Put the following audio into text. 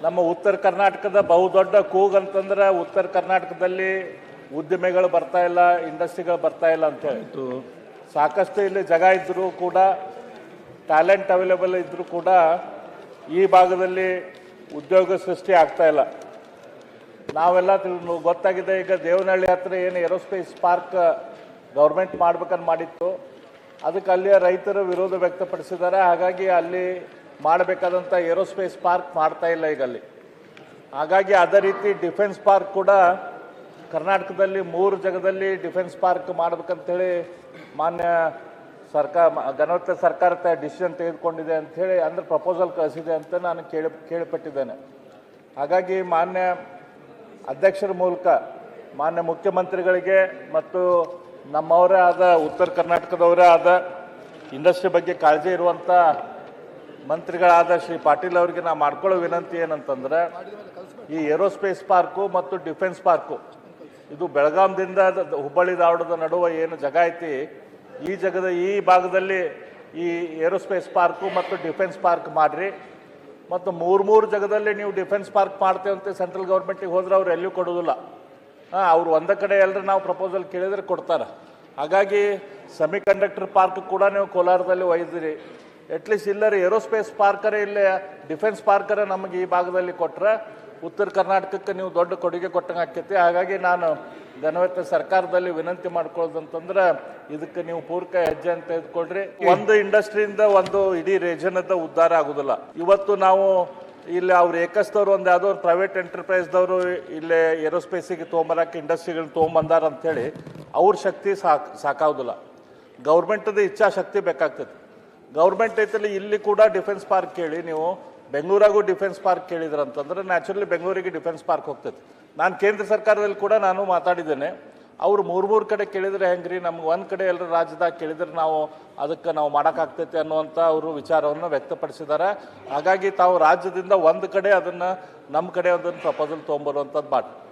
ನಮ್ಮ ಉತ್ತರ ಕರ್ನಾಟಕದ ಬಹುದೊಡ್ಡ ಕೂಗಂತಂದ್ರೆ ಉತ್ತರ ಕರ್ನಾಟಕದಲ್ಲಿ ಉದ್ಯಮಿಗಳು ಬರ್ತಾ ಇಲ್ಲ, ಇಂಡಸ್ಟ್ರಿಗಳು ಬರ್ತಾ ಇಲ್ಲ ಅಂತ ಹೇಳಿ. ಸಾಕಷ್ಟು ಇಲ್ಲಿ ಜಾಗ ಇದ್ದರೂ ಕೂಡ, ಟ್ಯಾಲೆಂಟ್ ಅವೈಲೇಬಲ್ ಇದ್ದರೂ ಕೂಡ ಈ ಭಾಗದಲ್ಲಿ ಉದ್ಯೋಗ ಸೃಷ್ಟಿ ಆಗ್ತಾ ಇಲ್ಲ. ನಾವೆಲ್ಲ ಗೊತ್ತಾಗಿದೆ. ಈಗ ದೇವನಹಳ್ಳಿ ಹತ್ರ ಏನು ಏರೋಸ್ಪೇಸ್ ಪಾರ್ಕ್ ಗೌರ್ಮೆಂಟ್ ಮಾಡ್ಬೇಕಂತ ಮಾಡಿತ್ತು, ಅದಕ್ಕೆ ಅಲ್ಲಿಯ ರೈತರು ವಿರೋಧ ವ್ಯಕ್ತಪಡಿಸಿದ್ದಾರೆ. ಹಾಗಾಗಿ ಅಲ್ಲಿ ಮಾಡಬೇಕಾದಂಥ ಏರೋಸ್ಪೇಸ್ ಪಾರ್ಕ್ ಮಾಡ್ತಾ ಇಲ್ಲ ಈಗ ಅಲ್ಲಿ. ಹಾಗಾಗಿ ಅದೇ ರೀತಿ ಡಿಫೆನ್ಸ್ ಪಾರ್ಕ್ ಕೂಡ ಕರ್ನಾಟಕದಲ್ಲಿ 3 ಜಾಗದಲ್ಲಿ ಡಿಫೆನ್ಸ್ ಪಾರ್ಕ್ ಮಾಡ್ಬೇಕಂತೇಳಿ ಮಾನ್ಯ ಘನವತ್ತ ಸರ್ಕಾರ ಡಿಸಿಷನ್ ತೆಗೆದುಕೊಂಡಿದೆ ಅಂಥೇಳಿ, ಅಂದರೆ ಪ್ರಪೋಸಲ್ ಕಳಿಸಿದೆ ಅಂತ ನಾನು ಕೇಳಿಪಟ್ಟಿದ್ದೇನೆ. ಹಾಗಾಗಿ ಮಾನ್ಯ ಅಧ್ಯಕ್ಷರ ಮೂಲಕ ಮಾನ್ಯ ಮುಖ್ಯಮಂತ್ರಿಗಳಿಗೆ ಮತ್ತು ನಮ್ಮವರೇ ಆದ ಉತ್ತರ ಕರ್ನಾಟಕದವರೇ ಆದ ಇಂಡಸ್ಟ್ರಿ ಬಗ್ಗೆ ಕಾಳಜಿ ಇರುವಂಥ ಮಂತ್ರಿಗಳಾದ ಶ್ರೀ ಪಾಟೀಲ್ ಅವರಿಗೆ ನಾವು ಮಾಡ್ಕೊಳ್ಳೋ ವಿನಂತಿ ಏನಂತಂದ್ರೆ, ಈ ಏರೋಸ್ಪೇಸ್ ಪಾರ್ಕು ಮತ್ತು ಡಿಫೆನ್ಸ್ ಪಾರ್ಕು ಇದು ಬೆಳಗಾಂದಿಂದ ಹುಬ್ಬಳ್ಳಿ ಧಾರವಾಡದ ನಡುವೆ ಏನು ಜಾಗ ಐತಿ, ಈ ಭಾಗದಲ್ಲಿ ಈ ಏರೋಸ್ಪೇಸ್ ಪಾರ್ಕು ಮತ್ತು ಡಿಫೆನ್ಸ್ ಪಾರ್ಕ್ ಮಾಡಿರಿ. ಮತ್ತು 3 ಜಾಗದಲ್ಲಿ ನೀವು ಡಿಫೆನ್ಸ್ ಪಾರ್ಕ್ ಮಾಡ್ತೇವಂತೆ ಸೆಂಟ್ರಲ್ ಗೌರ್ಮೆಂಟಿಗೆ ಹೋದ್ರೆ ಅವ್ರು ಎಲ್ಲೂ ಕೊಡೋದಿಲ್ಲ. ಅವ್ರು ಒಂದೇ ಕಡೆ ಎಲ್ಲರೂ ನಾವು ಪ್ರಪೋಸಲ್ ಕೇಳಿದ್ರೆ ಕೊಡ್ತಾರೆ. ಹಾಗಾಗಿ ಸೆಮಿಕಂಡಕ್ಟರ್ ಪಾರ್ಕ್ ಕೂಡ ನೀವು ಕೋಲಾರದಲ್ಲಿ ಒಯ್ದಿರಿ. ಅಟ್ಲೀಸ್ಟ್ ಇಲ್ಲರಿ ಏರೋಸ್ಪೇಸ್ ಪಾರ್ಕರೇ ಇಲ್ಲೇ ಡಿಫೆನ್ಸ್ ಪಾರ್ಕರೇ ನಮಗೆ ಈ ಭಾಗದಲ್ಲಿ ಕೊಟ್ಟರೆ ಉತ್ತರ ಕರ್ನಾಟಕಕ್ಕೆ ನೀವು ದೊಡ್ಡ ಕೊಡುಗೆ ಕೊಟ್ಟಂಗೆ ಆಕೈತಿ. ಹಾಗಾಗಿ ನಾನು ಘನವತ್ತ ಸರ್ಕಾರದಲ್ಲಿ ವಿನಂತಿ ಮಾಡ್ಕೊಳ್ಳೋದಂತಂದ್ರೆ, ಇದಕ್ಕೆ ನೀವು ಪೂರಕ ಹೆಜ್ಜೆ ಅಂತ ತೆಗೆದುಕೊಳ್ರಿ. ಒಂದು ಇಂಡಸ್ಟ್ರಿಯಿಂದ ಒಂದು ಇಡೀ ರೀಜನದ ಉದ್ಧಾರ ಆಗೋದಿಲ್ಲ. ಇವತ್ತು ನಾವು ಇಲ್ಲಿ ಅವ್ರು ಏಕಸ್ತವ್ರು ಒಂದು ಯಾವುದೋ ಒಂದು ಪ್ರೈವೇಟ್ ಎಂಟರ್ಪ್ರೈಸ್ದವರು ಇಲ್ಲೇ ಏರೋಸ್ಪೇಸಿಗೆ ತೊಗೊಂಬರಕ್ಕೆ ಇಂಡಸ್ಟ್ರಿಗಳನ್ನ ತೊಗೊಂಬಂದಾರ ಅಂಥೇಳಿ ಅವ್ರ ಶಕ್ತಿ ಸಾಕಾಗೋದಿಲ್ಲ. ಗೌರ್ಮೆಂಟದ ಇಚ್ಛಾಶಕ್ತಿ ಬೇಕಾಗ್ತದೆ. ಗೌರ್ಮೆಂಟ್ ಐತಲ್ಲಿ ಇಲ್ಲಿ ಕೂಡ ಡಿಫೆನ್ಸ್ ಪಾರ್ಕ್ ಕೇಳಿ, ನೀವು ಬೆಂಗಳೂರಾಗೂ ಡಿಫೆನ್ಸ್ ಪಾರ್ಕ್ ಕೇಳಿದ್ರಂತಂದ್ರೆ ನ್ಯಾಚುರಲಿ ಬೆಂಗಳೂರಿಗೆ ಡಿಫೆನ್ಸ್ ಪಾರ್ಕ್ ಹೋಗ್ತೈತಿ. ನಾನು ಕೇಂದ್ರ ಸರ್ಕಾರದಲ್ಲಿ ಕೂಡ ನಾನು ಮಾತಾಡಿದ್ದೇನೆ. ಅವರು 3 ಕಡೆ ಕೇಳಿದರೆ ಹೆಂಗ್ರಿ, ನಮ್ಗೆ ಒಂದು ಕಡೆ ಎಲ್ಲರ ರಾಜ್ಯದಾಗ ಕೇಳಿದ್ರೆ ಅದಕ್ಕೆ ನಾವು ಮಾಡೋಕ್ಕಾಗ್ತೈತೆ ಅನ್ನುವಂಥ ಅವರು ವಿಚಾರವನ್ನು ವ್ಯಕ್ತಪಡಿಸಿದ್ದಾರೆ. ಹಾಗಾಗಿ ತಾವು ರಾಜ್ಯದಿಂದ ಒಂದು ಕಡೆ ಅದನ್ನು ನಮ್ಮ ಕಡೆ ಅದನ್ನು ಪ್ರಪೋಸಲ್ ತೊಗೊಂಬರುವಂಥದ್ದು ಮಾಡಿ.